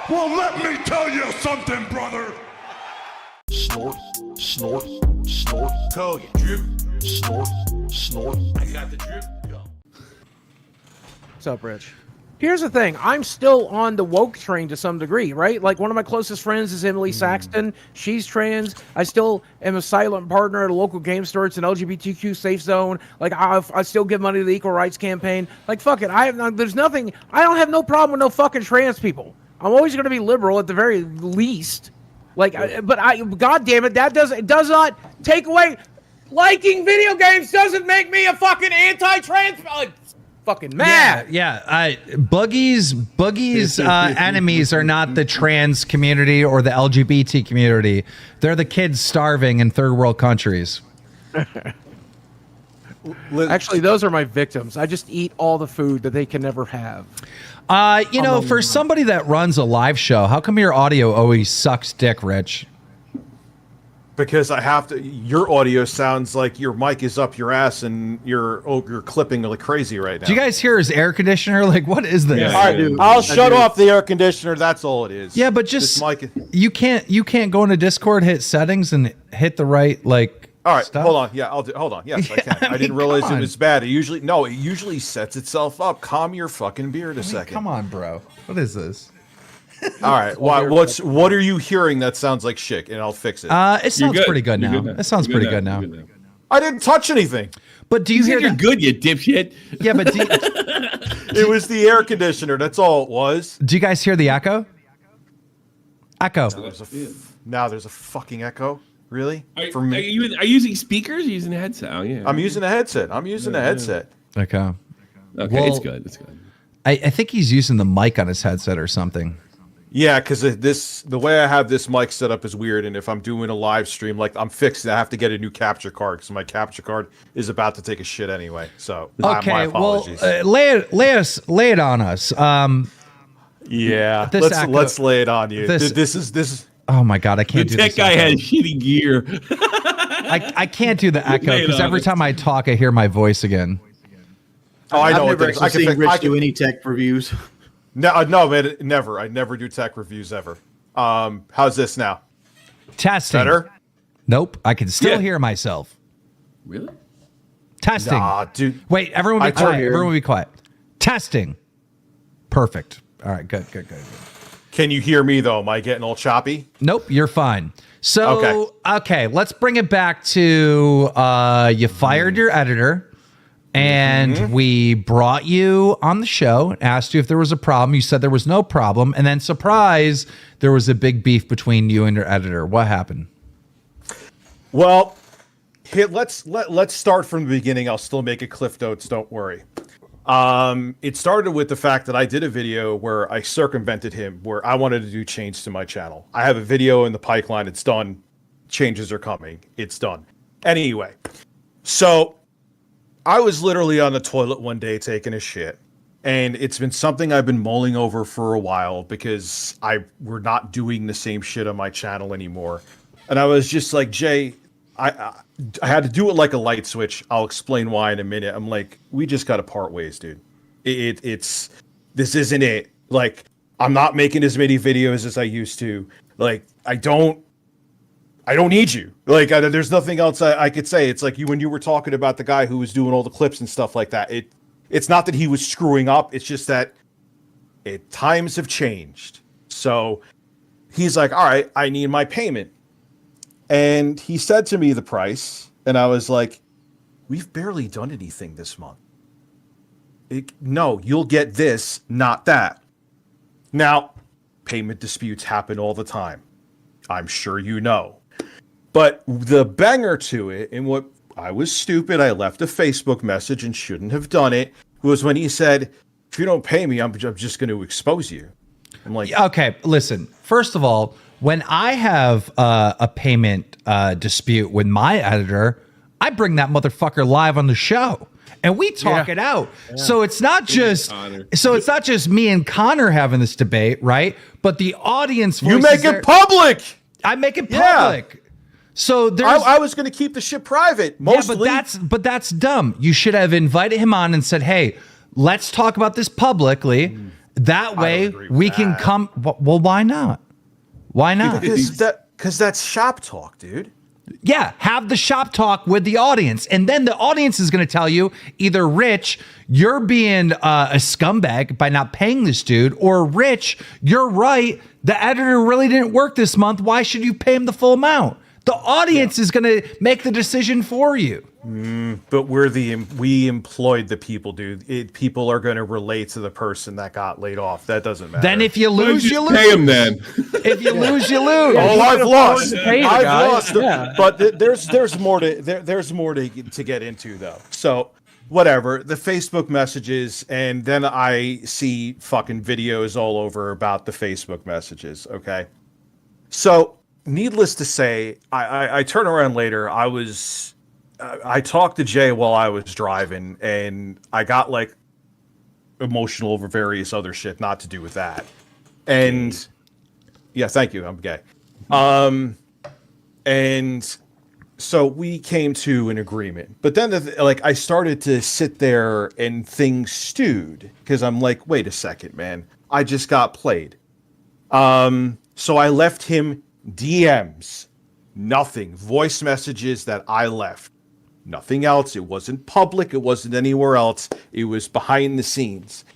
Well, let me tell you something, brother. Snort, snort, snort. Code drip. Snort, snort. I got the drip. Go. What's up, Rich? Here's the thing. I'm still on the woke train to some degree, right? Like, one of my closest friends is Emily Saxton. She's trans. I still am a silent partner at a local game store. It's an LGBTQ safe zone. Like, I still give money to the Equal Rights Campaign. Like, fuck it. There's nothing. I don't have no problem with no fucking trans people. I'm always going to be liberal at the very least. Like, God damn it, it does not take away. Liking video games doesn't make me a fucking anti-trans. Like, fucking mad. Yeah. Boogie's enemies are not the trans community or the LGBT community. They're the kids starving in third world countries. Actually, those are my victims. I just eat all the food that they can never have. For somebody that runs a live show, how come your audio always sucks dick, Rich? Because I have to. Your audio sounds like your mic is up your ass and you're clipping like crazy right now. Do you guys hear his air conditioner? Like, what is this? Yeah, all right, I'll shut off the air conditioner. That's all it is. Yeah, but just you can't go into Discord, hit settings, and hit the right All right, stuff? hold on. Yeah, hold on. Yes, I can. I didn't realize it was bad. It usually sets itself up. Calm your fucking beard a second. Come on, bro. What is this? All right. What are you hearing that sounds like shit? And I'll fix it. It sounds pretty good now. It sounds pretty good now. I didn't touch anything. But do you hear you're good, you dipshit? Yeah, but it was the air conditioner. That's all it was. Do you guys hear the echo? Echo. Now there's a fucking echo. Really? For me? Are you using speakers? Or using a headset? Oh yeah. I'm using a headset. Okay. Okay, it's good. It's good. I think he's using the mic on his headset or something. Yeah, because the way I have this mic set up is weird, and if I'm doing a live stream, like I'm fixed, I have to get a new capture card because my capture card is about to take a shit anyway. So my apologies. Well, lay it on us. Yeah, let's lay it on you. This is. Oh my god, I can't do this. That guy has shitty gear. I can't do the echo because every time I talk, I hear my voice again. Oh, I know. I've never actually seen Rich do any tech reviews. No, man, never. I never do tech reviews ever. How's this now? Testing. Better? Nope. I can still hear myself. Really? Testing. Nah, dude. Wait, everyone be quiet. Everyone be quiet. Testing. Perfect. All right, good. Can you hear me though? Am I getting all choppy? Nope, you're fine. So, okay, let's bring it back to you fired your editor. And we brought you on the show, asked you if there was a problem. You said there was no problem. And then, surprise, there was a big beef between you and your editor. What happened? Well, let's start from the beginning. I'll still make it Cliff Notes. Don't worry. It started with the fact that I did a video where I circumvented him, where I wanted to do change to my channel. I have a video in the pipeline. It's done. Changes are coming. It's done. Anyway, so I was literally on the toilet one day taking a shit, and it's been something I've been mulling over for a while because we're not doing the same shit on my channel anymore. And I was just like, Jay, I had to do it like a light switch. I'll explain why in a minute. I'm like, we just got to part ways, dude. This isn't it. Like, I'm not making as many videos as I used to. Like, I don't need you. Like, there's nothing else I could say. It's like when you were talking about the guy who was doing all the clips and stuff like that. It's not that he was screwing up. It's just that times have changed. So he's like, all right, I need my payment. And he said to me the price. And I was like, we've barely done anything this month. No, you'll get this, not that. Now, payment disputes happen all the time. I'm sure you know. But the banger to it, and what I was stupid, I left a Facebook message and shouldn't have done it, was when he said, if you don't pay me, I'm just going to expose you. I'm like, okay, listen, first of all, when I have a payment dispute with my editor, I bring that motherfucker live on the show and we talk it out. Yeah. So it's not just me and Connor having this debate, right? But the audience you make it public. I make it public. So there's I was going to keep the shit private mostly. Yeah, but that's dumb. You should have invited him on and said, "Hey, let's talk about this publicly." That way agree with we can that. come. Well, why not? Why not? Because that's shop talk, dude. Yeah, have the shop talk with the audience. And then the audience is going to tell you either, Rich, you're being a scumbag by not paying this dude, or Rich, you're right. The editor really didn't work this month. Why should you pay him the full amount? The audience is going to make the decision for you. But we employed the people, dude. People are going to relate to the person that got laid off. That doesn't matter. Then if you lose, you lose. Pay him then. If you lose, you lose. Oh, I've lost. pay the I've guy. lost. Yeah. But there's more to get into though. So whatever, the Facebook messages, and then I see fucking videos all over about the Facebook messages. Okay, so needless to say, I turn around later. I talked to Jay while I was driving, and I got like emotional over various other shit, not to do with that. And yeah, thank you. I'm gay. And so we came to an agreement, but then I started to sit there and things stewed because I'm like, wait a second, man, I just got played. So I left him DMs, nothing, voice messages that I left, nothing else. It wasn't public. It wasn't anywhere else. It was behind the scenes.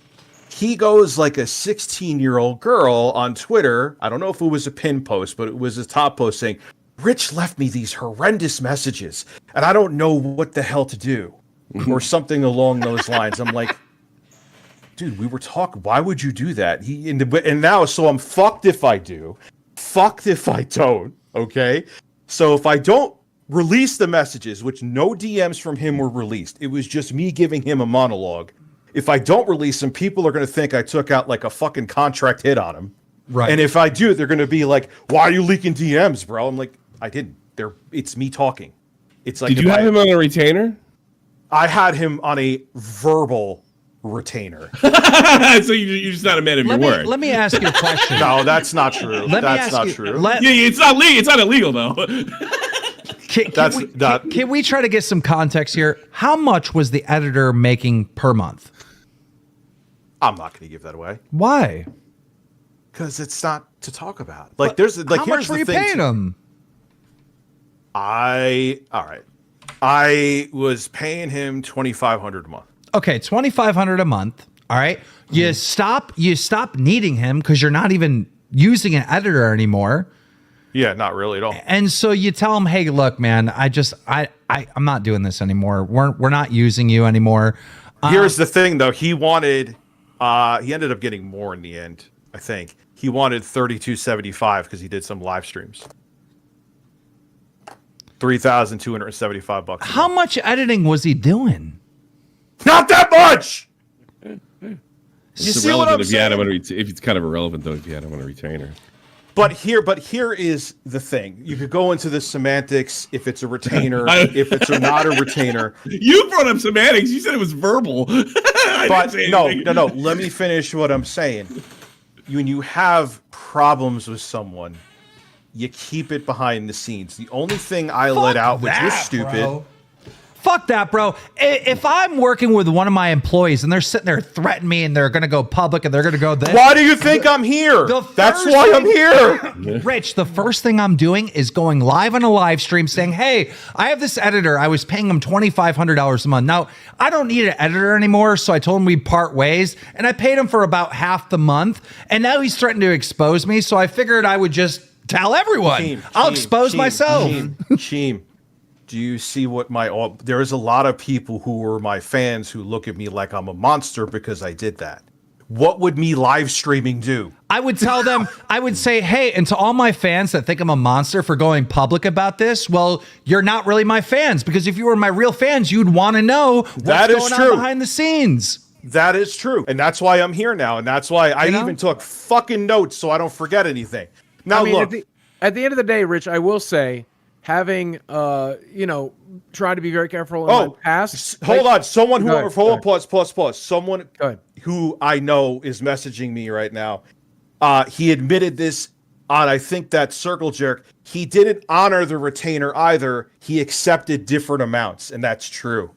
He goes like a 16-year-old girl on Twitter. I don't know if it was a pin post, but it was a top post saying, Rich left me these horrendous messages and I don't know what the hell to do, or something along those lines. I'm like, dude, we were talking. Why would you do that? And now, so I'm fucked if I do, fucked if I don't. Okay. So if I don't release the messages, which no DMs from him were released, it was just me giving him a monologue. If I don't release them, people are going to think I took out like a fucking contract hit on him. Right. And if I do, they're going to be like, why are you leaking DMs, bro? I'm like, I didn't. It's me talking. It's like, Did you have him on a retainer? I had him on a verbal retainer. So you're just not a man of your word. Let me ask you a question. No, that's not true. That's not true. Yeah, it's not legal. It's not illegal though. Can we try to get some context here? How much was the editor making per month? I'm not going to give that away Why? because it's not to talk about. Like, there's like, How here's much were the you thing. paying him? All right. I was paying him $2,500 a month. Okay, $2,500 a month. All right. You stop needing him because you're not even using an editor anymore. Yeah, not really at all. And so you tell him, hey, look, man, I'm not doing this anymore. We're not using you anymore. Here's the thing, though. He wanted. He ended up getting more in the end. I think he wanted $3,275 because he did some live streams. $3,275. How much editing was he doing? Not that much. It's see what I'm irrelevant if you had him saying? on if it's kind of irrelevant though if you had him on a retainer. But here is the thing. You could go into the semantics if it's a retainer, if it's not a retainer. You brought up semantics. You said it was verbal. But no. Let me finish what I'm saying. When you have problems with someone, you keep it behind the scenes. The only thing I let out, which was stupid. Bro. Fuck that, bro. If I'm working with one of my employees and they're sitting there threatening me and they're going to go public and they're going to go this. Why do you think I'm here? That's why I'm here. Rich, the first thing I'm doing is going live on a live stream saying, hey, I have this editor. I was paying him $2,500 a month. Now, I don't need an editor anymore, so I told him we'd part ways, and I paid him for about half the month, and now he's threatening to expose me, so I figured I would just tell everyone. I'll expose myself. Cheem. Do you see what there is a lot of people who are my fans who look at me like I'm a monster because I did that. What would me live streaming do? I would tell them, I would say, hey, and to all my fans that think I'm a monster for going public about this, well, you're not really my fans, because if you were my real fans, you'd want to know what's going on behind the scenes. That is true. And that's why I'm here now. And that's why I even took fucking notes so I don't forget anything. Now, look. At the end of the day, Rich, I will say, having try to be very careful in my past. Hold on. Someone who someone Go who I know is messaging me right now. He admitted this on, I think, that Circle Jerk. He didn't honor the retainer either. He accepted different amounts, and that's true.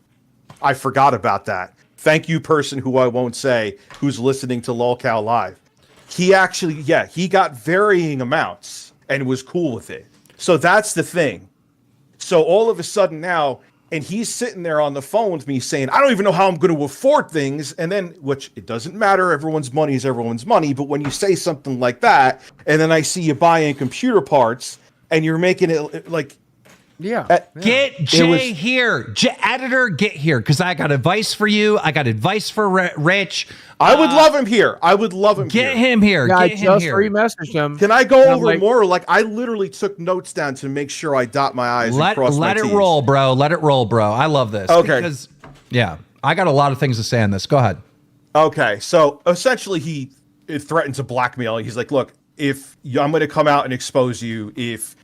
I forgot about that. thank you person who I won't say, who's listening to LolcowLive. He actually, he got varying amounts and was cool with it. So that's the thing. So all of a sudden now, and he's sitting there on the phone with me saying, I don't even know how I'm going to afford things. And then, which it doesn't matter. Everyone's money is everyone's money. But when you say something like that, and then I see you buying computer parts and you're making it like, Get Jay here. Editor, get here. Because I got advice for you. I got advice for Rich. I would love him here. I would love him Get here. him here. Yeah, I Get him just here. re-messaged him. Can I go And I'm over like- more? Like, I literally took notes down to make sure I dot my I's and cross my T's. Let it roll, bro. Let it roll, bro. I love this. Okay. Because, I got a lot of things to say on this. Go ahead. Okay, so essentially he threatened to blackmail. He's like, look, if I'm going to come out and expose you if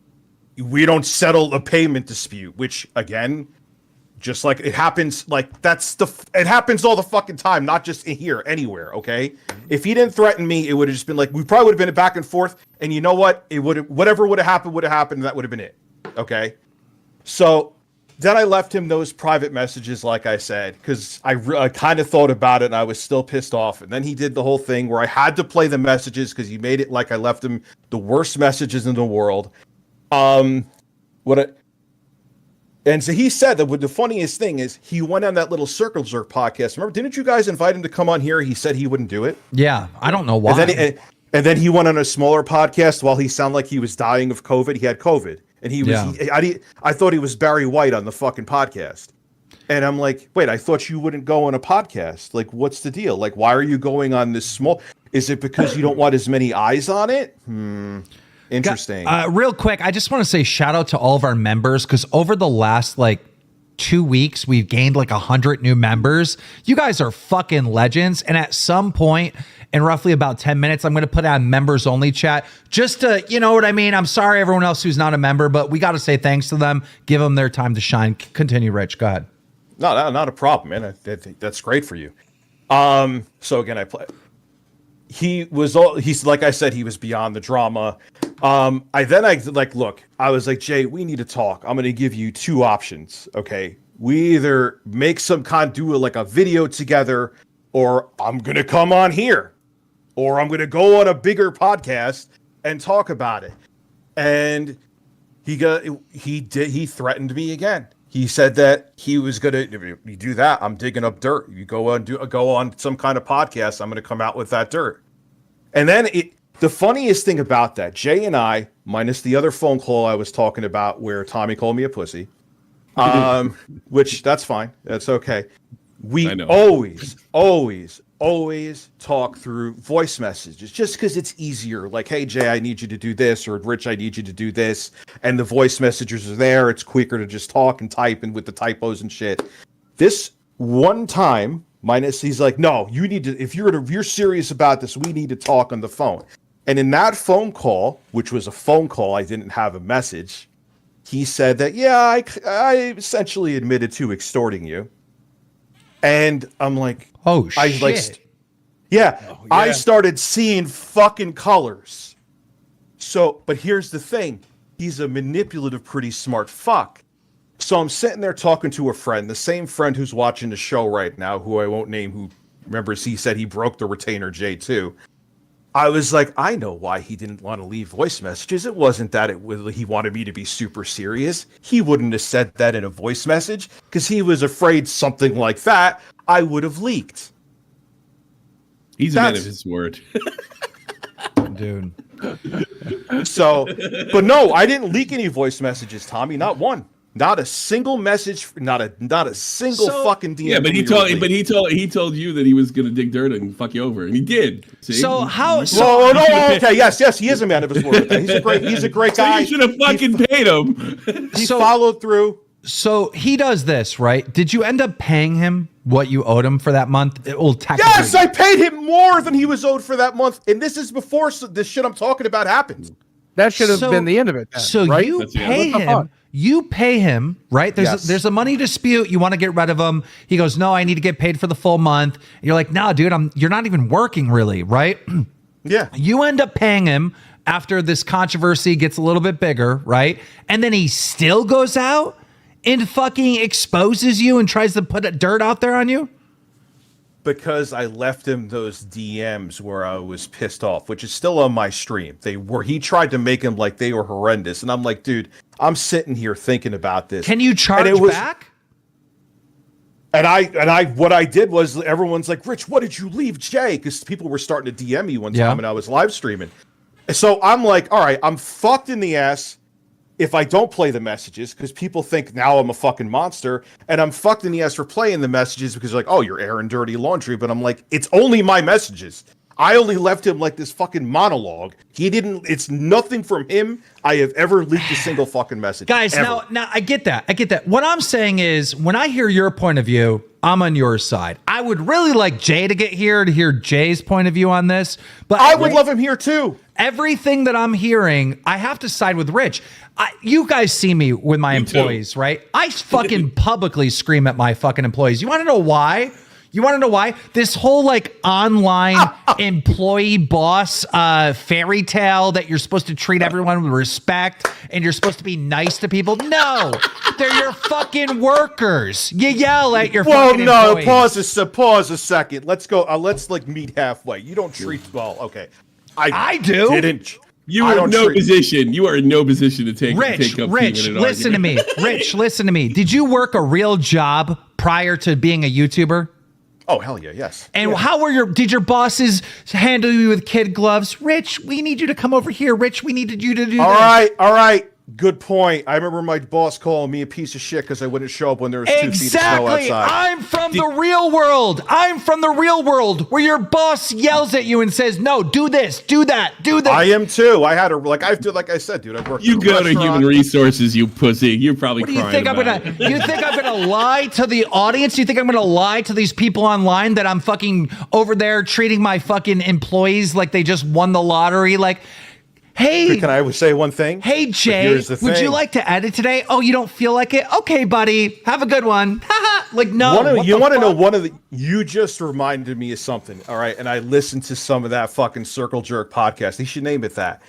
we don't settle a payment dispute, which again, just like it happens, like it happens all the fucking time, not just in here, anywhere. Okay, if he didn't threaten me, it would have just been like we probably would have been back and forth, and you know what? It would have whatever would have happened, and that would have been it. Okay, so then I left him those private messages, like I said, because I kind of thought about it and I was still pissed off. And then he did the whole thing where I had to play the messages because he made it like I left him the worst messages in the world. And so he said that the funniest thing is he went on that little Circle Jerk podcast. Remember, didn't you guys invite him to come on here? He said he wouldn't do it. Yeah, I don't know why. And then he went on a smaller podcast while he sounded like he was dying of COVID. He had COVID. And he was, I thought he was Barry White on the fucking podcast. And I'm like, wait, I thought you wouldn't go on a podcast. Like, what's the deal? Like, why are you going on this small? Is it because you don't want as many eyes on it? Interesting. Real quick, I just want to say shout out to all of our members because over the last 2 weeks, we've gained 100 new members. You guys are fucking legends. And at some point in roughly about 10 minutes, I'm going to put on members only chat just to, you know what I mean? I'm sorry, everyone else who's not a member, but we got to say thanks to them. Give them their time to shine. Continue, Rich. Go ahead. No, not a problem, man. I think that's great for you. So again, he's like I said, he was beyond the drama. I was like, Jay, we need to talk. I'm going to give you two options. Okay. We either make do a video together, or I'm going to come on here, or I'm going to go on a bigger podcast and talk about it. And he threatened me again. He said that he was going to, if you do that, I'm digging up dirt. You go on some kind of podcast, I'm going to come out with that dirt. And then the funniest thing about that, Jay and I, minus the other phone call I was talking about where Tommy called me a pussy, which that's fine. That's okay. We always talk through voice messages just because it's easier. Like, hey, Jay, I need you to do this, or Rich, I need you to do this. And the voice messages are there. It's quicker to just talk and type and with the typos and shit. This one time, he's like, no, you need to, if you're serious about this, we need to talk on the phone. And in that phone call, which was a phone call, I didn't have a message. He said that, yeah, I essentially admitted to extorting you. And I'm like, oh, shit. I started seeing fucking colors. So, but here's the thing. He's a manipulative, pretty smart fuck. So I'm sitting there talking to a friend, the same friend who's watching the show right now, who I won't name, who remembers he said he broke the retainer J2. I was like, I know why he didn't want to leave voice messages. It wasn't that he wanted me to be super serious. He wouldn't have said that in a voice message because he was afraid something like that I would have leaked. He's a man of his word. Dude. So, but no, I didn't leak any voice messages, Tommy. Not one. Not a single message. Not a single fucking DM. Yeah, but he told you that he was gonna dig dirt and fuck you over, and he did. See? So how? Okay, yes, he is a man of his word. He's a great guy. So you should have fucking paid him. He followed through. So he does this, right? Did you end up paying him what you owed him for that month? Yes, I paid him more than he was owed for that month, and this is before this shit I'm talking about happened. That should have been the end of it. Then, so right? you pay him. You pay him, right? There's a money dispute. You want to get rid of him. He goes, no, I need to get paid for the full month. And you're like, no, dude, you're not even working really, right? Yeah. You end up paying him after this controversy gets a little bit bigger, right? And then he still goes out and fucking exposes you and tries to put dirt out there on you? because I left him those DMs where I was pissed off, which is still on my stream. He tried to make them like they were horrendous, and I'm like, dude, I'm sitting here thinking about this. Can you charge back? And I what I did was, everyone's like, Rich, what did you leave Jay? Because people were starting to DM me one time and I was live streaming. So I'm like, all right, I'm fucked in the ass if I don't play the messages, because people think now I'm a fucking monster, and I'm fucked in the ass for playing the messages because they're like, oh, you're airing dirty laundry. But I'm like, it's only my messages. I only left him like this fucking monologue. It's nothing from him I have ever leaked a single fucking message. Guys, now I get that. I get that. What I'm saying is, when I hear your point of view, I'm on your side. I would really like Jay to get here to hear Jay's point of view on this. But I would love him here too. Everything that I'm hearing, I have to side with Rich. You guys see me with my employees, right? I fucking publicly scream at my fucking employees. You want to know why? This whole like online employee boss fairy tale that you're supposed to treat everyone with respect and you're supposed to be nice to people. No, they're your fucking workers. You yell at your fucking employees. Pause a second. Let's go. Let's like meet halfway. You don't treat okay. I do. Didn't. You are in no position. You are in no position to take up. Rich, listen to me. Rich, listen to me. Did you work a real job prior to being a YouTuber? Oh, hell yeah, yes. And how were did your bosses handle you with kid gloves? Rich, we need you to come over here. Rich, we needed you to do that. All right. Good point. I remember my boss calling me a piece of shit because I wouldn't show up when there was 2 feet of snow outside. I'm from the real world. I'm from the real world where your boss yells at you and says, no, do this, do that, do that. I am too. I had like I said, dude, I worked. You go to human resources, you pussy. You're probably what do you think I'm gonna lie to the audience? You think I'm gonna lie to these people online that I'm fucking over there treating my fucking employees like they just won the lottery? Like, hey, can I say one thing? Hey, Jay, would you like to edit today? Oh, you don't feel like it? Okay, buddy, have a good one. Like, no. You want to know you just reminded me of something, all right? And I listened to some of that fucking Circle Jerk podcast. He should name it that.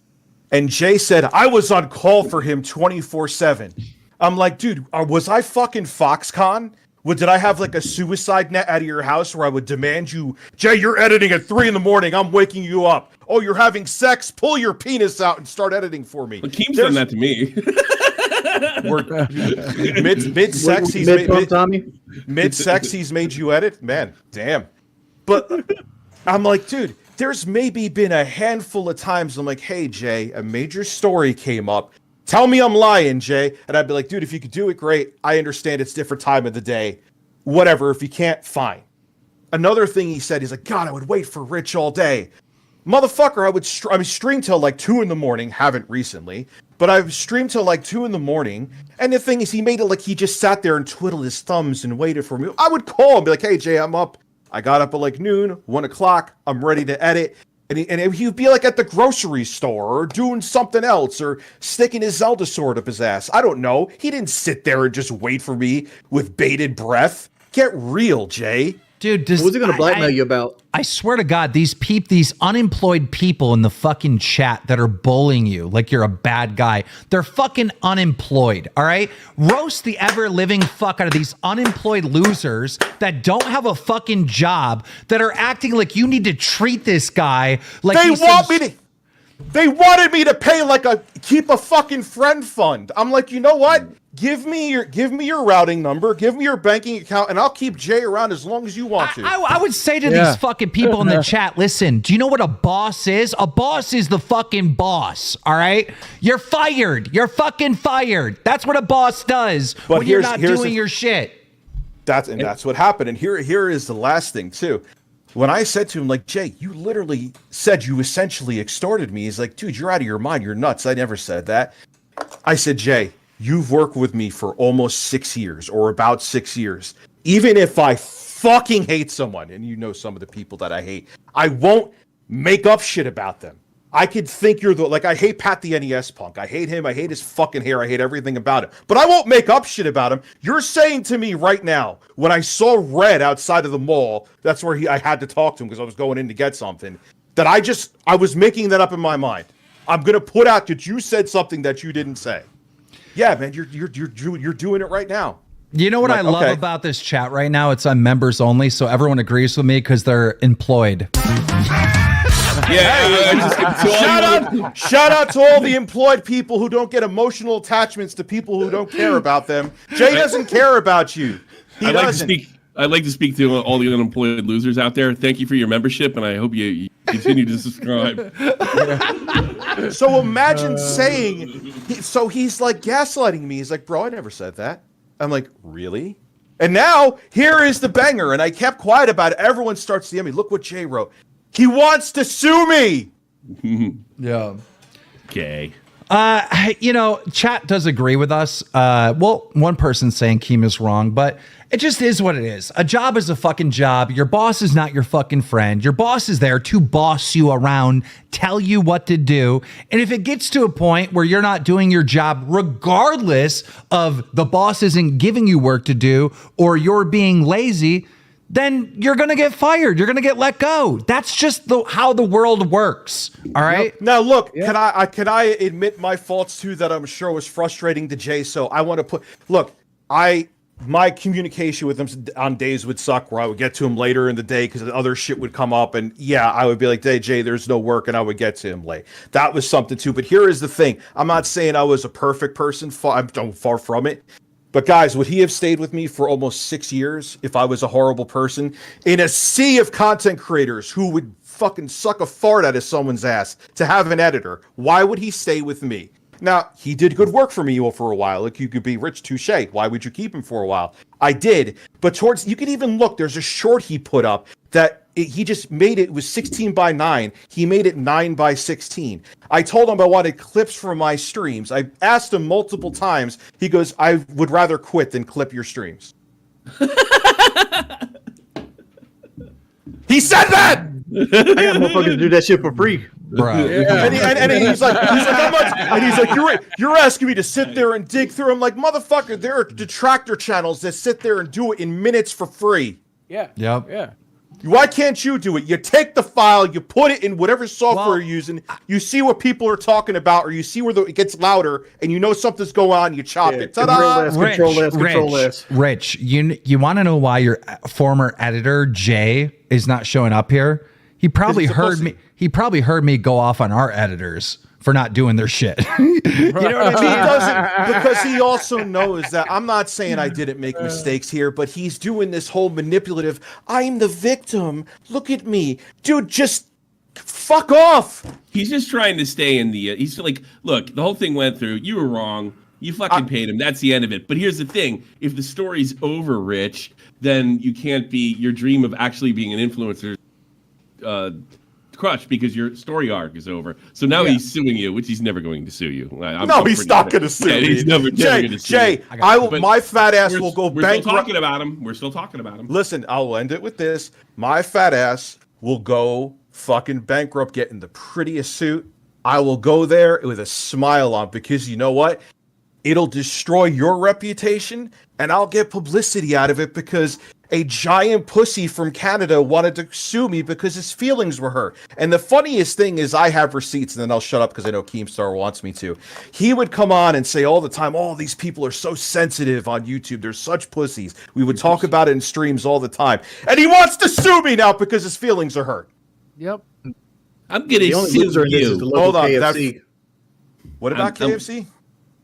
And Jay said, I was on call for him 24/7. I'm like, dude, was I fucking Foxconn? Did I have like a suicide net out of your house where I would demand you, Jay, you're editing at 3 a.m. I'm waking you up. Oh, you're having sex? Pull your penis out and start editing for me. Well, Keem's done that to me. Mid-sex, he's made you edit? Man, damn. But I'm like, dude, there's maybe been a handful of times I'm like, hey, Jay, a major story came up. Tell me I'm lying, Jay. And I'd be like, dude, if you could do it, great. I understand it's different time of the day. Whatever. If you can't, fine. Another thing he said, he's like, God, I would wait for Rich all day. Motherfucker, I would stream till like 2 a.m. Haven't recently, but I've streamed till like 2 a.m. And the thing is, he made it like he just sat there and twiddled his thumbs and waited for me. I would call him, be like, hey, Jay, I'm up. I got up at like noon, 1 o'clock. I'm ready to edit. And he'd be like at the grocery store or doing something else or sticking his Zelda sword up his ass. I don't know. He didn't sit there and just wait for me with bated breath. Get real, Jay. Dude, what was he going to blackmail you about? I swear to God, these unemployed people in the fucking chat that are bullying you like you're a bad guy, they're fucking unemployed, all right? Roast the ever-living fuck out of these unemployed losers that don't have a fucking job, that are acting like you need to treat this guy like They wanted me to pay keep a fucking friend fund. I'm like, you know what? Give me your routing number, give me your banking account, and I'll keep Jay around as long as you want to. I would say to these fucking people in the chat, listen, do you know what a boss is? A boss is the fucking boss, all right? You're fired. You're fucking fired. That's what a boss does when you're not doing your shit. That's what happened. And here is the last thing, too. When I said to him, like, Jay, you literally said you essentially extorted me. He's like, dude, you're out of your mind. You're nuts. I never said that. I said, Jay, you've worked with me for almost 6 years or about 6 years. Even if I fucking hate someone, and you know some of the people that I hate, I won't make up shit about them. I could think I hate Pat the NES punk. I hate him. I hate his fucking hair. I hate everything about him. But I won't make up shit about him. You're saying to me right now, when I saw Red outside of the mall, that's where I had to talk to him because I was going in to get something, that I was making that up in my mind. I'm going to put out that you said something that you didn't say. Yeah, man, you're doing it right now. You know what I love about this chat right now? It's on members only, so everyone agrees with me because they're employed. Shout out to all the employed people who don't get emotional attachments to people who don't care about them. Jay doesn't care about you. I'd like to speak to all the unemployed losers out there. Thank you for your membership, and I hope you continue to subscribe. So imagine saying, he's like gaslighting me. He's like, bro, I never said that. I'm like, really? And now here is the banger, and I kept quiet about it. Everyone starts DMing me. Look what Jay wrote. He wants to sue me. Yeah. Okay. Chat does agree with us. Well, one person's saying Keem is wrong, but it just is what it is. A job is a fucking job. Your boss is not your fucking friend. Your boss is there to boss you around, tell you what to do. And if it gets to a point where you're not doing your job, regardless of the boss isn't giving you work to do or you're being lazy, then you're going to get fired. You're going to get let go. That's just how the world works. All right. Yep. Now, look, can I admit my faults too that I'm sure was frustrating to Jay? So I want to my communication with him on days would suck where I would get to him later in the day because other shit would come up. And yeah, I would be like, hey, Jay, there's no work. And I would get to him late. That was something too. But here is the thing. I'm not saying I was a perfect person. I'm far from it. But guys, would he have stayed with me for almost 6 years if I was a horrible person? In a sea of content creators who would fucking suck a fart out of someone's ass to have an editor, why would he stay with me? Now, he did good work for me for a while. Like, you could be rich, touche. Why would you keep him for a while? I did. But you can even look, there's a short he put up that he just made it was 16 by 9. He made it 9 by 16. I told him I wanted clips for my streams. I asked him multiple times. He goes, I would rather quit than clip your streams. He said that! I got motherfuckers to do that shit for free. Bro. Yeah. And he's like, how much? And he's like, you're asking me to sit there and dig through. I'm like, motherfucker, there are detractor channels that sit there and do it in minutes for free. Yeah. Yep. Yeah. Why can't you do it? You take the file, you put it in whatever software you're using, you see what people are talking about, or you see where it gets louder, and you know something's going on, you chop it. Ta-da! Rich, you want to know why your former editor, Jay, is not showing up here? He probably heard me. He probably heard me go off on our editors for not doing their shit. You know what I mean? He doesn't, because he also knows that I'm not saying I didn't make mistakes here, but he's doing this whole manipulative, I'm the victim, look at me. Dude, just fuck off. He's just trying to stay in the, he's like, look, the whole thing went through, you were wrong, you fucking paid him, that's the end of it. But here's the thing, if the story's over, Rich, then you can't be, your dream of actually being an influencer crushed because your story arc is over. So now he's suing you, which he's never going to sue you. He's not going to sue me. He's never going to sue you. Jay, my fat ass will go bankrupt. We're still talking about him. We're still talking about him. Listen, I'll end it with this. My fat ass will go fucking bankrupt getting the prettiest suit. I will go there with a smile on because you know what? It'll destroy your reputation and I'll get publicity out of it because a giant pussy from Canada wanted to sue me because his feelings were hurt. And the funniest thing is I have receipts, and then I'll shut up because I know Keemstar wants me to. He would come on and say all the time, oh, these people are so sensitive on YouTube. They're such pussies. We would talk about it in streams all the time. And he wants to sue me now because his feelings are hurt. Yep. I'm going to sue you. Hold on. KFC. What about KFC?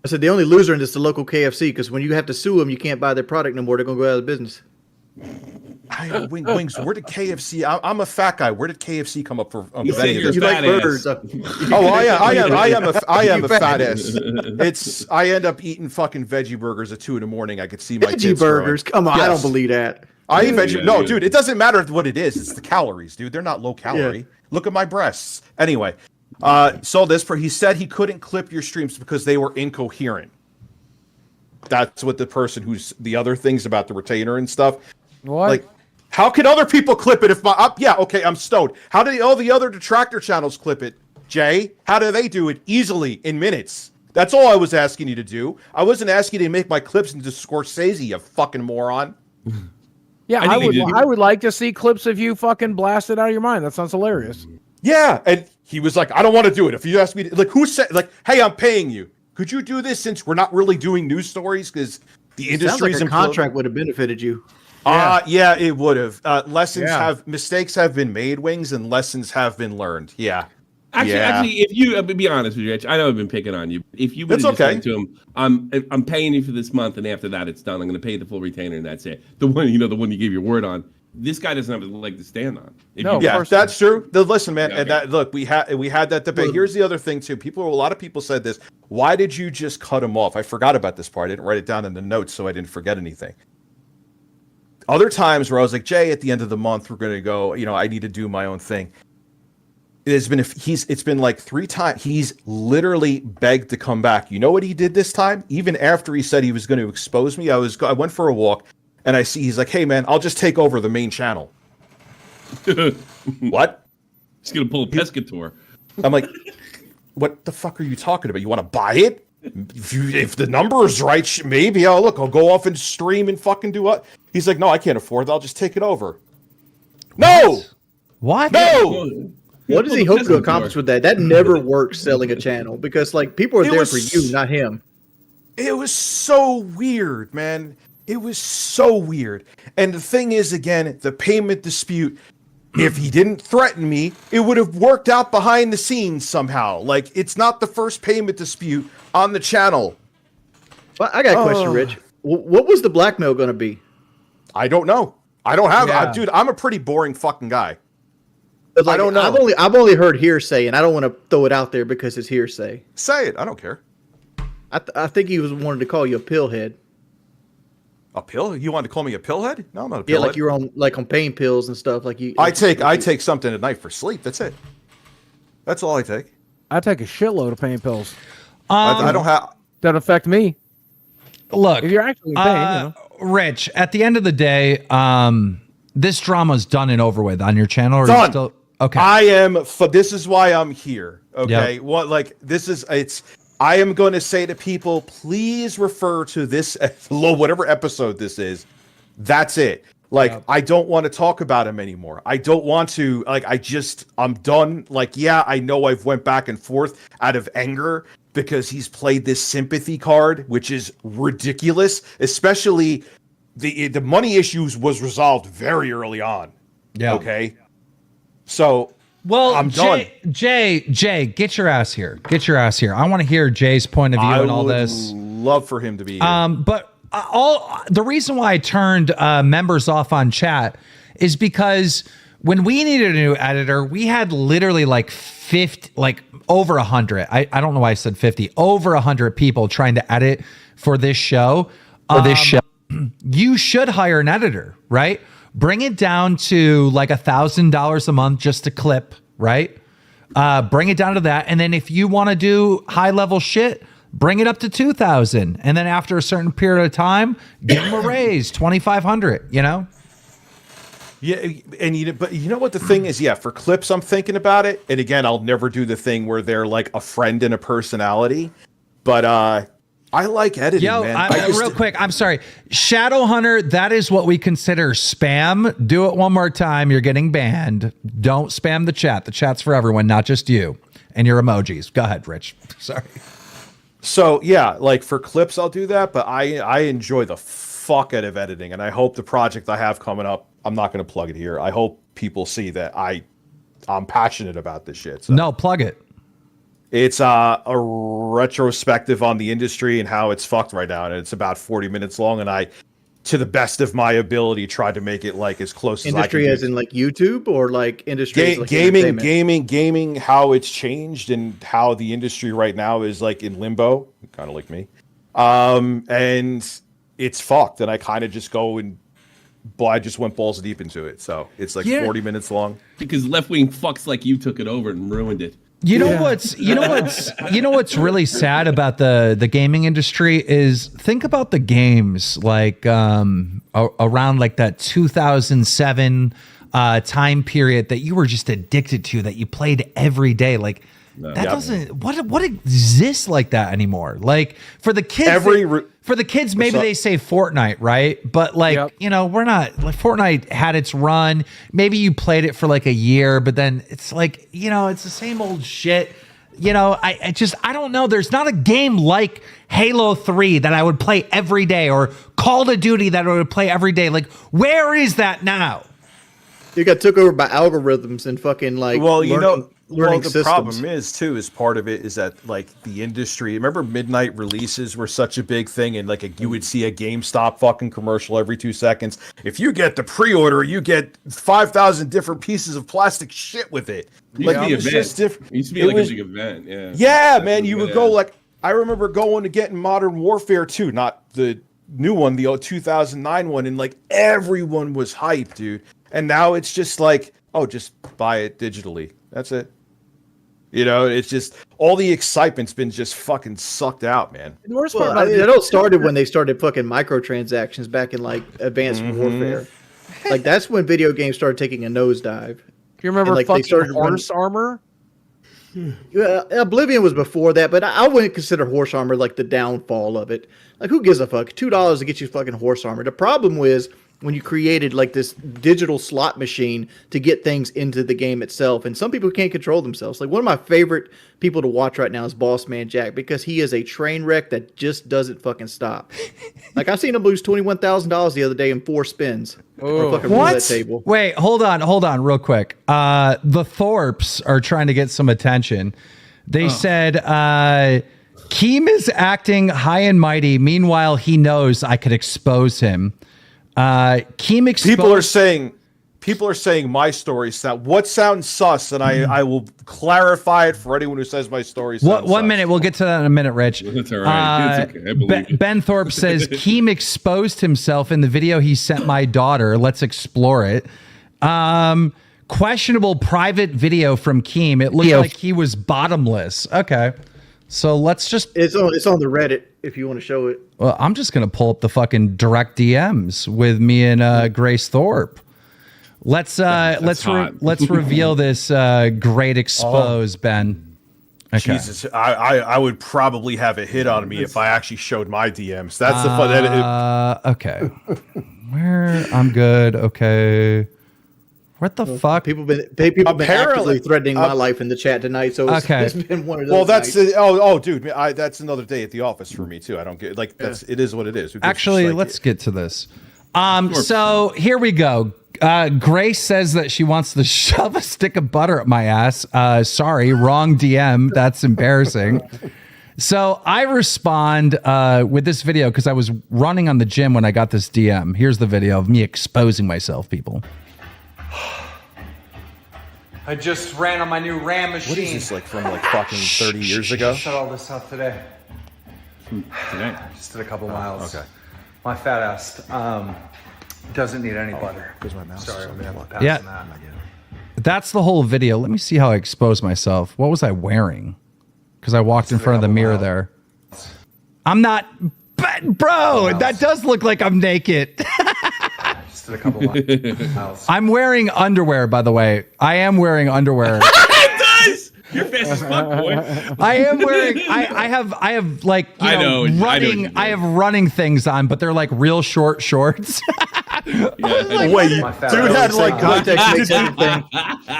I said the only loser in this is the local KFC because when you have to sue them, you can't buy their product no more. They're going to go out of business. Wings, where did KFC? I'm a fat guy. Where did KFC come up for? You like burgers. Oh, I am a fat ass. I end up eating fucking veggie burgers at 2 a.m. I could see my veggie burgers. Growing. Come on, yes. I don't believe that. I eat veggie. No, dude, it doesn't matter what it is. It's the calories, dude. They're not low calorie. Yeah. Look at my breasts. Anyway, he said he couldn't clip your streams because they were incoherent. That's what the person who's the other things about the retainer and stuff. What? Like, how can other people clip it if I'm stoned. How do all the other detractor channels clip it, Jay? How do they do it easily in minutes? That's all I was asking you to do. I wasn't asking you to make my clips into Scorsese, you fucking moron. Yeah, I would like to see clips of you fucking blasted out of your mind. That sounds hilarious. Yeah, and he was like, I don't want to do it. If you ask me, like, who said, like, hey, I'm paying you. Could you do this since we're not really doing news stories? Because The Sounds like industry's a contract would have benefited you. Yeah, it would have. Yeah. Mistakes have been made, Wings, and lessons have been learned. Yeah. Actually, if you be honest with you, Rich, I know I've been picking on you. If you would have That's just okay. said to him, I'm paying you for this month, and after that it's done. I'm going to pay the full retainer, and that's it. The one you gave your word on. This guy doesn't have a leg to stand on. Yeah, that's true. Listen, man, Okay. and that look, we had that debate. Here's the other thing too. A lot of people said this. Why did you just cut him off? I forgot about this part. I didn't write it down in the notes, so I didn't forget anything. Other times where I was like, Jay, at the end of the month, we're gonna go. I need to do my own thing. It's been like 3 times. He's literally begged to come back. You know what he did this time? Even after he said he was going to expose me, I went for a walk, and he's like, "Hey man, I'll just take over the main channel." What? He's going to pull a Pescator. I'm like, what the fuck are you talking about? You want to buy it? If the number is right, maybe I'll go off and stream and fucking do what? He's like, no, I can't afford it. I'll just take it over. No, What? no. What does he hope to accomplish with that? That never works selling a channel because like people are there for you, not him. It was so weird, man. It was so weird. And the thing is, again, the payment dispute, if he didn't threaten me, it would have worked out behind the scenes somehow. Like, it's not the first payment dispute on the channel. Well, I got a question, Rich. What was the blackmail going to be? I don't know. I don't have Yeah. dude, I'm a pretty boring fucking guy. Like, I don't know. I've only heard hearsay, and I don't want to throw it out there because it's hearsay. Say it. I don't care. I think he was wanted to call you a pillhead. A pill? You wanted to call me a pillhead? No, I'm not a pillhead. Yeah, like you're on pain pills and stuff. Like you. I take something at night for sleep. That's it. That's all I take. I take a shitload of pain pills. I don't have. That affect me. Look, If you're actually in pain, Rich, at the end of the day, this drama's done and over with on your channel. Or Done. You still, okay. I am. This is why I'm here. Okay. Yep. What? Like this is. It's. I am going to say to people, please refer to this, whatever episode this is. That's it. Like, I don't want to talk about him anymore. I don't want to. Like, I'm done. Like, yeah, I know I've went back and forth out of anger because he's played this sympathy card, which is ridiculous. Especially the money issues was resolved very early on. Yeah. Okay. So. Well, I'm done. Jay, get your ass here. Get your ass here. I want to hear Jay's point of view and all this. Love for him to be here. But the reason why I turned members off on chat is because when we needed a new editor, we had literally like 50, like over 100. I don't know why I said 50. Over 100 people trying to edit for this show. You should hire an editor, right? Bring it down to like $1,000 a month just to clip, right? Bring it down to that. And then if you want to do high level shit, bring it up to 2,000. And then after a certain period of time, give them a raise, 2,500, you know? Yeah, and but you know what the thing is? Yeah, for clips, I'm thinking about it. And again, I'll never do the thing where they're like a friend and a personality. But I like editing, man. Real quick, I'm sorry. Shadowhunter, that is what we consider spam. Do it one more time. You're getting banned. Don't spam the chat. The chat's for everyone, not just you and your emojis. Go ahead, Rich. Sorry. So, yeah, like for clips, I'll do that. But I enjoy the fuck out of editing. And I hope the project I have coming up, I'm not going to plug it here. I hope people see that I'm passionate about this shit. So. No, plug it. It's a retrospective on the industry and how it's fucked right now, and it's about 40 minutes long. And I, to the best of my ability, tried to make it like as close industry as I can. As in like YouTube or like industry, like gaming, how it's changed and how the industry right now is like in limbo, kind of like me. And it's fucked. And I kind of just go and, I just went balls deep into it. So it's like 40 minutes long. Because left-wing fucks like you took it over and ruined it. You know what's really sad about the gaming industry is think about the games like around like that 2007 time period that you were just addicted to, that you played every day. Like that doesn't what exists like that anymore. Like for the kids, maybe they say Fortnite, right? But like we're not like Fortnite had its run. Maybe you played it for like a year, but then it's like it's the same old shit. I don't know. There's not a game like Halo 3 that I would play every day, or Call of Duty that I would play every day. Like, where is that now? You got took over by algorithms and fucking like. Well, learning the systems. problem is too, is part of it is that like the industry. Remember, midnight releases were such a big thing, and like you would see a GameStop fucking commercial every 2 seconds. If you get the pre-order, you get 5,000 different pieces of plastic shit with it. Like it was just different. It used to be like a big event. Yeah. Yeah, man, you would go like. I remember going to get in Modern Warfare 2, not the new one, the 2009 one, and like everyone was hyped, dude. And now it's just like, oh, just buy it digitally. That's it. You know, it's just all the excitement's been just fucking sucked out, man. The worst Well, part about it all started when they started fucking microtransactions back in like Advanced Warfare. Like that's when video games started taking a nosedive. Do you remember And, like, they fucking started horse armor? Yeah, Oblivion was before that, but I wouldn't consider horse armor like the downfall of it. Like, who gives a fuck? $2 to get you fucking horse armor. The problem was when you created like this digital slot machine to get things into the game itself, and some people can't control themselves. Like one of my favorite people to watch right now is Boss Man Jack, because he is a train wreck that just doesn't fucking stop. Like I seen him lose $21,000 the other day in 4 spins. On a fucking roulette table. Wait, hold on, real quick. The Thorps are trying to get some attention. They said Keem is acting high and mighty. Meanwhile, he knows I could expose him. Keem exposed. People are saying my story sound. What sounds sus, and I will clarify it for anyone who says my story sounds One sus. minute, we'll get to that in a minute, Rich. That's all right. It's okay. I believe you. Ben Thorp says Keem exposed himself in the video he sent my daughter. Let's explore it. Questionable private video from Keem. It looked like he was bottomless. Okay. So let's just. It's on the Reddit if you want to show it. Well, I'm just gonna pull up the fucking direct DMs with me and Grace Thorpe. Let's reveal this great expose, Ben. Okay. Jesus, I would probably have a hit on me if I actually showed my DMs. That's the fun. Okay. Where I'm good. Okay. What the fuck? People been actively threatening my life in the chat tonight, so it's been one of those. Well, that's nights. dude, that's another day at the office for me too. I don't get like it is what it is. Actually, let's get to this. So here we go. Grace says that she wants to shove a stick of butter up my ass. Sorry, wrong DM. That's embarrassing. So I respond with this video because I was running on the gym when I got this DM. Here's the video of me exposing myself, people. I just ran on my new RAM machine. What is this, like from like fucking 30 years ago? Set all this up today. Today. Just did a couple miles. Okay. My fat ass doesn't need any butter. Sorry, I'm passing that. That's the whole video. Let me see how I exposed myself. What was I wearing? Because I walked in front of the mirror there. I'm not, but bro, that does look like I'm naked. Just did a couple miles. I'm wearing underwear, by the way. I am wearing underwear. It does. You're fast as fuck, boy. I am wearing. I have like running. I have running things on, but they're like real short shorts. Wait, dude had like context makes everything.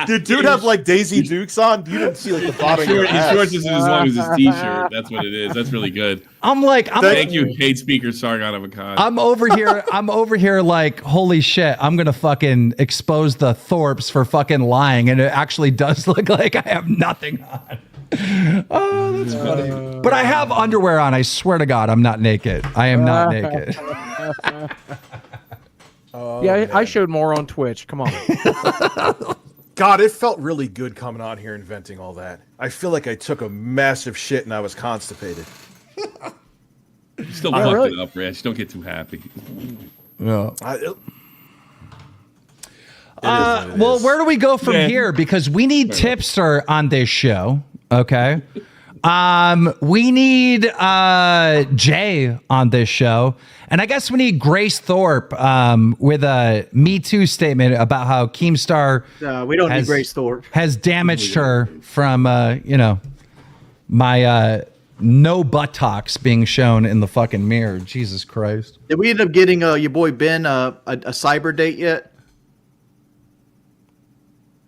Did dude have like Daisy Dukes on? You didn't see like the bottom of your His ass. shorts is as long as his t-shirt. That's what it is. That's really good. Thank you, hate speaker Sargon of Akkad. I'm over here like, holy shit, I'm gonna fucking expose the Thorps for fucking lying, and it actually does look like I have nothing on. Oh, that's funny. But I have underwear on. I swear to God, I'm not naked. I am not naked. I showed more on Twitch. Come on. God, it felt really good coming on here and venting all that. I feel like I took a massive shit and I was constipated. You still fucked it up, Rich. Don't get too happy. No. Well, where do we go from here? Because we need Tipster on this show. Okay. We need Jay on this show. And I guess we need Grace Thorpe with a Me Too statement about how Keemstar We don't need Grace Thorpe. has damaged her from, my no buttocks being shown in the fucking mirror. Jesus Christ. Did we end up getting your boy Ben a cyber date yet?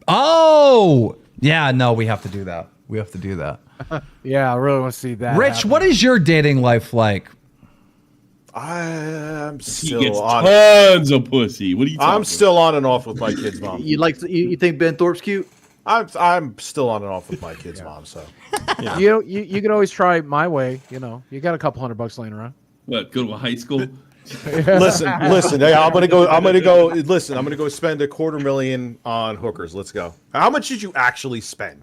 Oh, yeah, no, we have to do that. We have to do that. Yeah, I really want to see that. Rich, happen. what is your dating life like? I'm He still gets on. tons of pussy. What are you talking I'm still on and off with my kid's mom. You think Ben Thorpe's cute? I'm still on and off with my kid's mom. So You could always try my way. You know, you got a couple $100 laying around. What, go to a high school? listen. Hey, I'm gonna go. Listen, I'm gonna go spend $250,000 on hookers. Let's go. How much did you actually spend?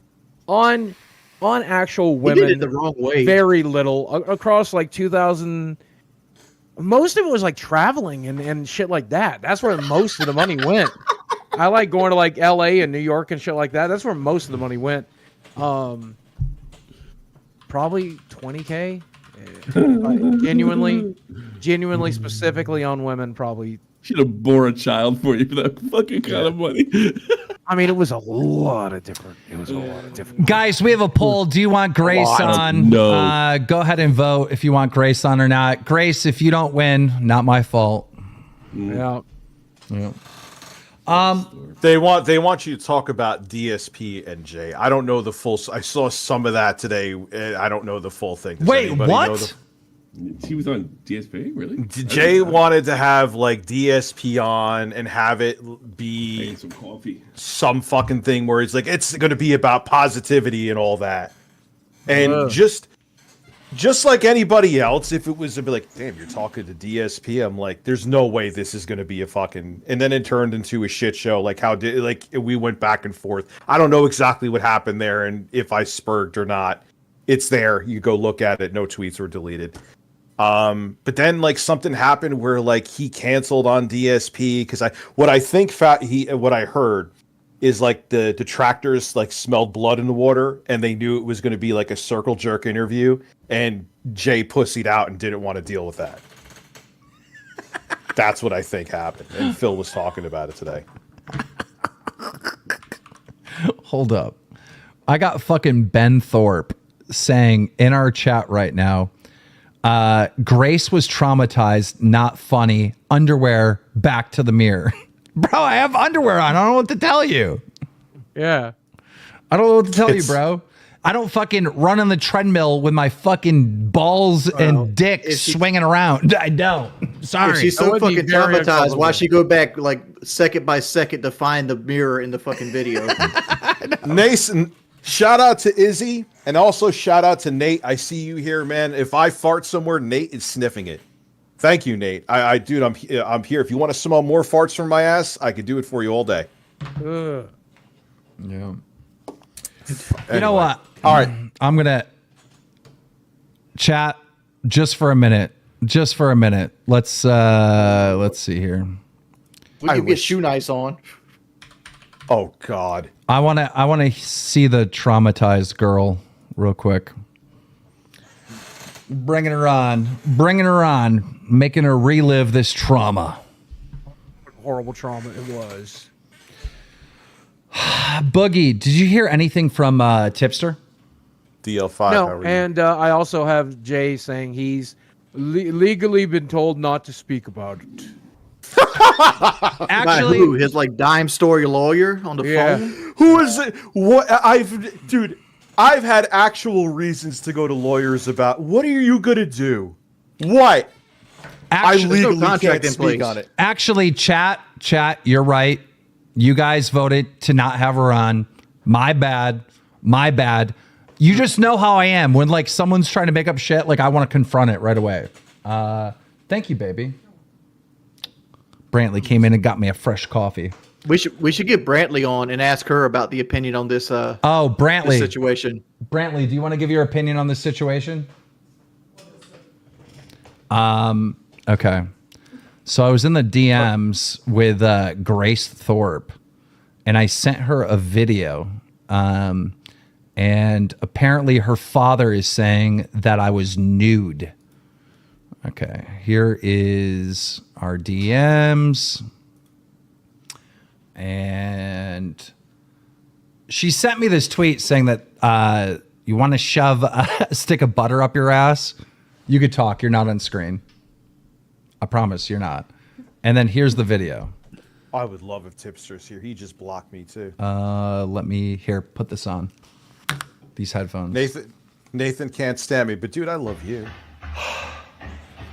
On actual He women, did it the wrong way. very little across like 2000. Most of it was like traveling and shit like that. That's where most of the money went. I like going to like LA and New York and shit like that. That's where most of the money went. Probably 20K. Genuinely, specifically on women, probably. Should have bore a child for you for that fucking kind of money. I mean, it was a lot of different. Guys, we have a poll. Do you want Grace on? No. Go ahead and vote if you want Grace on or not. Grace, if you don't win, not my fault. Yeah. They want you to talk about DSP and Jay. I don't know the full. I saw some of that today. I don't know the full thing. Does Wait, anybody what? know the- He was on DSP, really? Jay wanted to have like DSP on and have it be Get some coffee. some fucking thing where it's like it's going to be about positivity and all that, and just like anybody else, if it was to be like, damn, you're talking to DSP, I'm like, there's no way this is going to be a fucking, and then it turned into a shit show. Like we went back and forth. I don't know exactly what happened there and if I spurged or not. It's there. You go look at it. No tweets were deleted. But then like something happened where like he canceled on DSP because what I heard is like the detractors like smelled blood in the water and they knew it was going to be like a circle jerk interview and Jay pussied out and didn't want to deal with that. That's what I think happened. And Phil was talking about it today. Hold up. I got fucking Ben Thorp saying in our chat right now, Grace was traumatized, not funny. Underwear, back to the mirror. Bro, I have underwear on. I don't know what to tell you. Yeah. I don't know what to tell you, bro. I don't fucking run on the treadmill with my fucking balls and dick swinging around. I don't. Sorry. If she's That so would be fucking very traumatized, why uncomfortable. she go back like second by second to find the mirror in the fucking video? Nason, shout out to Izzy and also shout out to Nate. I see you here, man. If I fart somewhere, Nate is sniffing it. Thank you, Nate. Dude, I'm here. If you want to smell more farts from my ass, I could do it for you all day. Ugh. Yeah. You know what? All right. I'm gonna chat just for a minute. Just for a minute. Let's see here. We can get shoe nice on. Oh God. I wanna see the traumatized girl real quick. Bringing her on, making her relive this trauma. Horrible trauma it was. Boogie, did you hear anything from Tipster? DL5. how No, are you? and I also have Jay saying he's legally been told not to speak about it. By Actually, who? His like dime store lawyer on the Yeah. phone? Who is it? What I've had actual reasons to go to lawyers about. What are you gonna do? What? I actually, legally contract can't in speak place. on it. actually, chat, you're right. You guys voted to not have her on. My bad. You just know how I am when like someone's trying to make up shit. Like I want to confront it right away. Thank you, baby. Brantley came in and got me a fresh coffee. We should get Brantley on and ask her about the opinion on this Oh, this Brantley. situation. Brantley, do you want to give your opinion on this situation? Okay. So I was in the DMs with Grace Thorp, and I sent her a video. And apparently her father is saying that I was nude. Okay, here is our DMs. And she sent me this tweet saying that you want to shove a stick of butter up your ass? You could talk. You're not on screen. I promise you're not. And then here's the video. I would love if Tipster's here. He just blocked me too. Let me put this on. These headphones. Nathan can't stand me, but dude, I love you.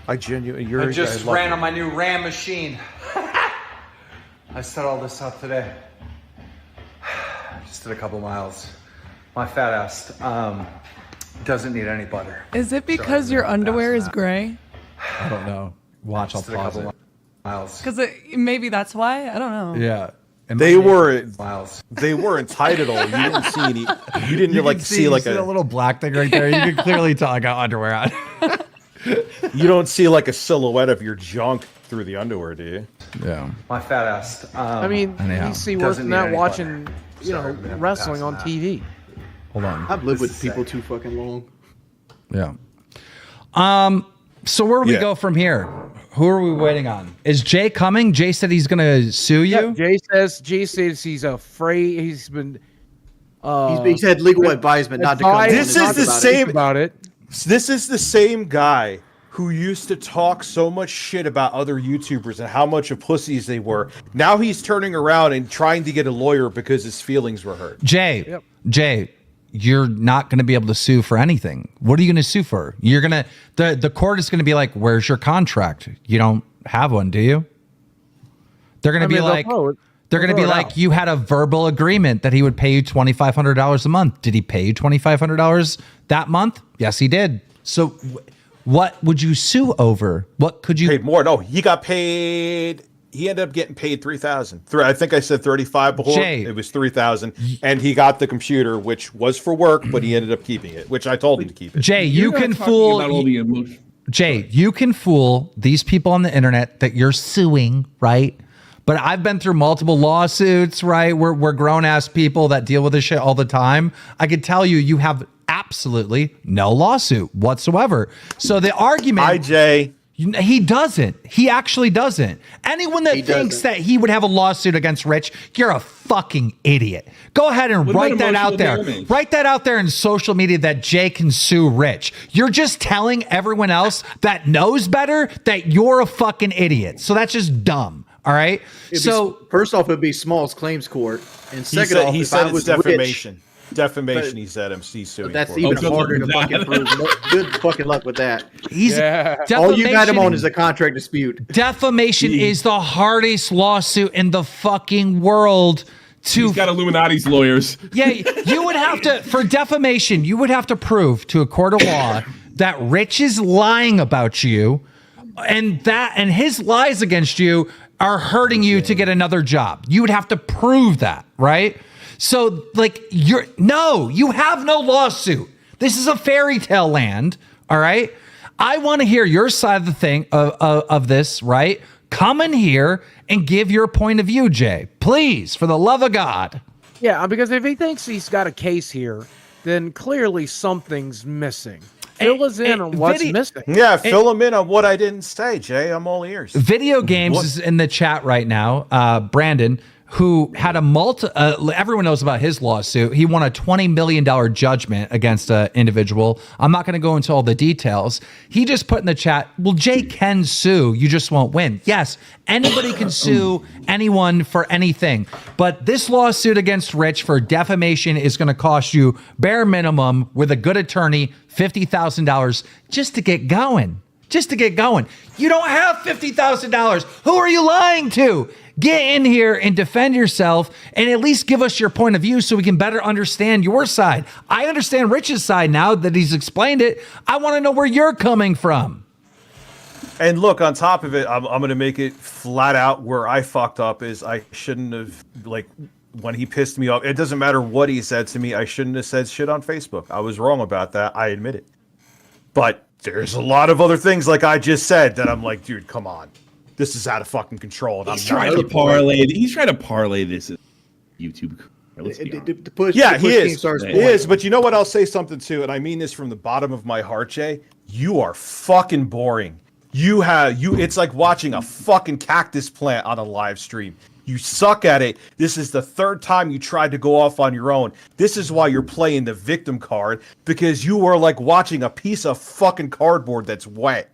I genuinely, I just ran on my new RAM machine. I set all this up today. Just did a couple miles. My fat ass doesn't need any butter. Is it because your underwear is gray? I don't know. Watch, I'll Just did a pause couple it. miles. Because maybe that's why. I don't know. Yeah. And They were Miles. entitled. You didn't see any. You didn't you like can see like a little black thing right there. You can clearly tell I got underwear on. You don't see like a silhouette of your junk through the underwear, do you? Yeah. My fat ass. I mean, Anyhow. you see worse Doesn't than need that any watching, butter. you know, Sorry, I'm gonna wrestling pass on that. TV. Hold on. I've lived with This is people sick. too fucking long. Yeah. So where do we Yeah. go from here? Who are we waiting on? Is Jay coming? Jay said he's gonna sue you. Yeah, Jay says he's afraid. He's been. He's had legal advisement not to come. on and This is talk the about it. same- about it. This is the same guy who used to talk so much shit about other YouTubers and how much of pussies they were. Now he's turning around and trying to get a lawyer because his feelings were hurt. Jay, you're not going to be able to sue for anything. What are you going to sue for? You're going to the court is going to be like, "Where's your contract? You don't have one, do you?" They're going to be like, they're going to be like, "You had a verbal agreement that he would pay you $2,500 a month. Did he pay you $2,500 that month? Yes, he did. So, what would you sue over? What could you Paid more? No, he got paid. He ended up getting paid $3,000. I think I said 35 before. Jay. It was 3,000, and he got the computer, which was for work, but he ended up keeping it, which I told him to keep it. Jay, You're you not can talking fool about all the emotion. Jay, you can fool these people on the internet that you're suing, right? But I've been through multiple lawsuits, right? We're grown ass people that deal with this shit all the time. I could tell you, you have absolutely no lawsuit whatsoever. So the argument, Hi, Jay. he doesn't. He actually doesn't. Anyone that thinks that he would have a lawsuit against Rich, you're a fucking idiot. Go ahead and What write about that out emotional there. damage? Write that out there in social media that Jay can sue Rich. You're just telling everyone else that knows better that you're a fucking idiot. So that's just dumb. All right. First off, it'd be Smalls Claims Court, and He second said, off, he if said I it's was defamation. rich, Defamation, he said he's suing that's for. even good harder luck to with fucking prove. Good fucking luck with that. he's All you got him on defamation- is a contract dispute. defamation is the hardest lawsuit in the fucking world. He's got Illuminati's lawyers. Yeah, you would have to, for defamation, you would have to prove to a court of law that Rich is lying about you and his lies against you are hurting you to get another job. You would have to prove that, right? So, like, you have no lawsuit. This is a fairy tale land, all right? I want to hear your side of the thing of this, right? Come in here and give your point of view, Jay. Please, for the love of God. Yeah, because if he thinks he's got a case here, then clearly something's missing. Fill us in on what's missing. Yeah, fill him in on what I didn't say, Jay. I'm all ears. Video Games is in the chat right now. Brandon, who had a everyone knows about his lawsuit. He won a $20 million judgment against an individual. I'm not going to go into all the details. He just put in the chat, well, Jay can sue. You just won't win. Yes, anybody can sue anyone for anything. But this lawsuit against Rich for defamation is going to cost you bare minimum with a good attorney, $50,000 just to get going. Just to get going. You don't have $50,000. Who are you lying to? Get in here and defend yourself and at least give us your point of view so we can better understand your side. I understand Rich's side now that he's explained it. I want to know where you're coming from. And look, on top of it, I'm going to make it flat out where I fucked up is I shouldn't have, like, when he pissed me off, it doesn't matter what he said to me. I shouldn't have said shit on Facebook. I was wrong about that. I admit it. But there's a lot of other things, like I just said, that I'm like, dude, come on. This is out of fucking control. And He's trying to parlay this in YouTube. Let's be honest. Yeah, he is. King Star's He point. is. But you know what? I'll say something too, and I mean this from the bottom of my heart, Jay. You are fucking boring. It's like watching a fucking cactus plant on a live stream. You suck at it. This is the third time you tried to go off on your own. This is why you're playing the victim card, because you are like watching a piece of fucking cardboard that's wet.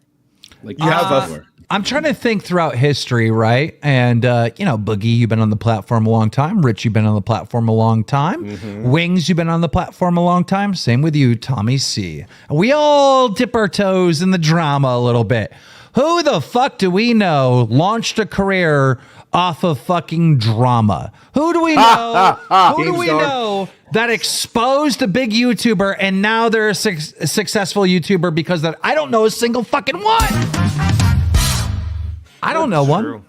Like You have before. I'm trying to think throughout history, right? And you know, Boogie, you've been on the platform a long time. Rich, you've been on the platform a long time. Wings, you've been on the platform a long time. Same with you, Tommy C. We all dip our toes in the drama a little bit. Who the fuck do we know launched a career off of fucking drama? Who do we know? Who do we know that exposed a big YouTuber and now they're a successful YouTuber because that I don't know a single fucking one. I don't know one.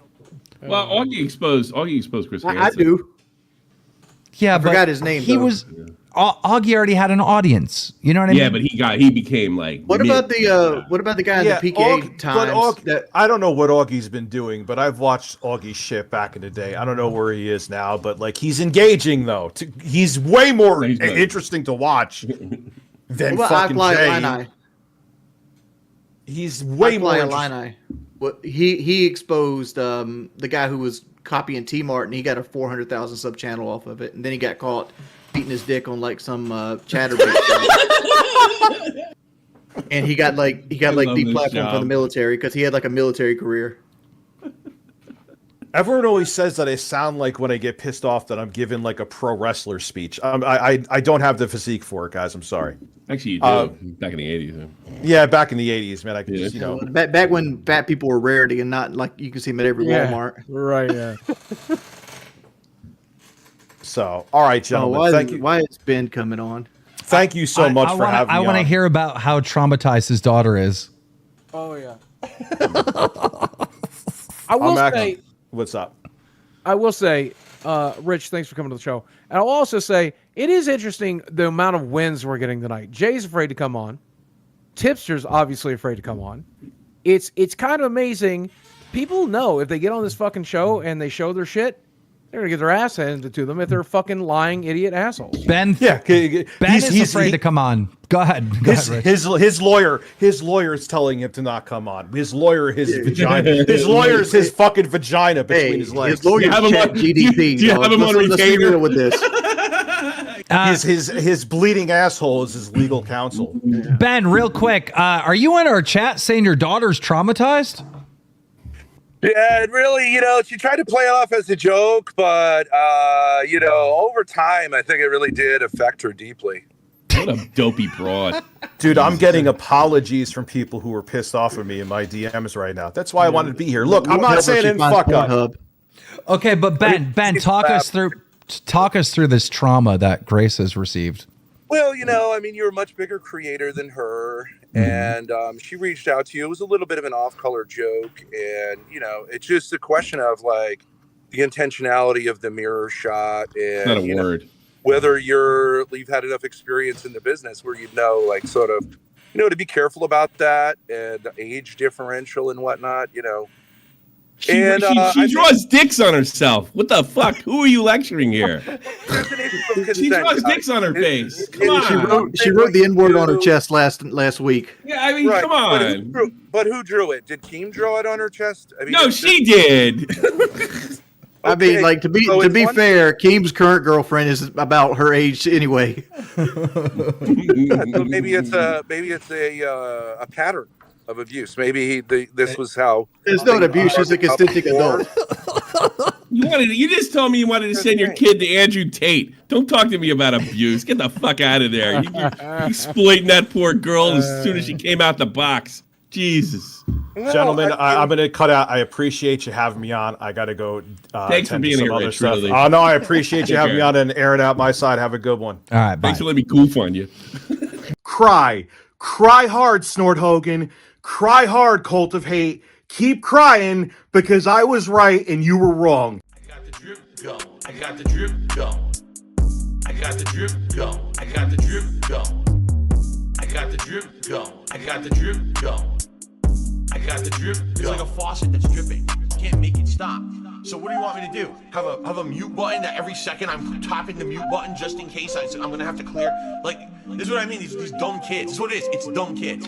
Well, Augie exposed Chris Hansen. I do. Yeah, I but forgot his name, He though. was Augie already had an audience. You know what I mean? Yeah, but he became like. What about the guy in the PK times? I don't know what Augie's been doing, but I've watched Augie's shit back in the day. I don't know where he is now, but like he's engaging though. He's way more interesting to watch than fucking Jay. He's way more Illini. What he exposed the guy who was copying T-Mart, and he got a 400,000 sub channel off of it, and then he got caught beating his dick on like some chatterbait. And he got deplatformed from the military because he had like a military career. Everyone always says that I sound like when I get pissed off that I'm giving like a pro wrestler speech. I don't have the physique for it, guys. I'm sorry. Actually, you did back in the 80s. Huh? Yeah, back in the 80s, man. I could just, you know. Back when fat people were rarity and not like you can see them at every Walmart. Right, yeah. So, all right, gentlemen. Thank you. Why is Ben coming on? Thank you so much for having me. I want to hear about how traumatized his daughter is. Oh, yeah. I will say... What's up? I will say, Rich, thanks for coming to the show. And I'll also say, it is interesting the amount of wins we're getting tonight. Jay's afraid to come on. Tipster's obviously afraid to come on. It's kind of amazing. People know if they get on this fucking show and they show their shit, they're going to get their ass handed to them if they're fucking lying idiot assholes. Ben is afraid to come on. Go ahead. His lawyer is telling him to not come on. His lawyer, his vagina. His lawyer is his fucking vagina between his legs. His lawyer GDP. Do you have him on retainer with this? His bleeding asshole is his legal counsel. Ben, real quick, are you in our chat saying your daughter's traumatized? Yeah, it really, she tried to play it off as a joke, but, over time, I think it really did affect her deeply. What a dopey broad. Dude, I'm getting apologies from people who are pissed off of me in my DMs right now. That's why I wanted to be here. Look, I'm not saying it fuck up. Okay, but Ben, talk us through this trauma that Grace has received. Well, you're a much bigger creator than her, and she reached out to you. It was a little bit of an off-color joke, and, it's just a question of, like, the intentionality of the mirror shot, and, not a word. Whether you've had enough experience in the business where you know, like, sort of, to be careful about that, and age differential and whatnot, She draws dicks on herself. What the fuck? Who are you lecturing here? She draws dicks on her face. Come on. She wrote the N-word on her chest last week. Yeah, I mean, come on. But who drew it? Did Keem draw it on her chest? No, she did. I mean, like to be fair, Keem's current girlfriend is about her age anyway. So maybe it's a pattern of abuse. Maybe this was how. It's not abuse. She's a consenting adult. You just told me you wanted to send your kid to Andrew Tate. Don't talk to me about abuse. Get the fuck out of there. You're exploiting that poor girl as soon as she came out the box. Jesus. Gentlemen, I'm going to cut out. I appreciate you having me on. I got to go. Thanks for being here, Rich. Really. Oh, no, I appreciate you having me on and airing out my side. Have a good one. All right, bye. Thanks for letting me goof on you. Cry hard, Snort Hogan. Cry hard, Cult of Hate. Keep crying because I was right and you were wrong. I got the drip going. I got the drip going. I got the drip going. I got the drip going. I got the drip going. I got the drip going. I got the drip going. It's like a faucet that's dripping. You can't make it stop. So what do you want me to do? Have a mute button that every second I'm tapping the mute button just in case I'm gonna have to clear? Like, this is what I mean. These dumb kids. This is what it is. It's dumb kids.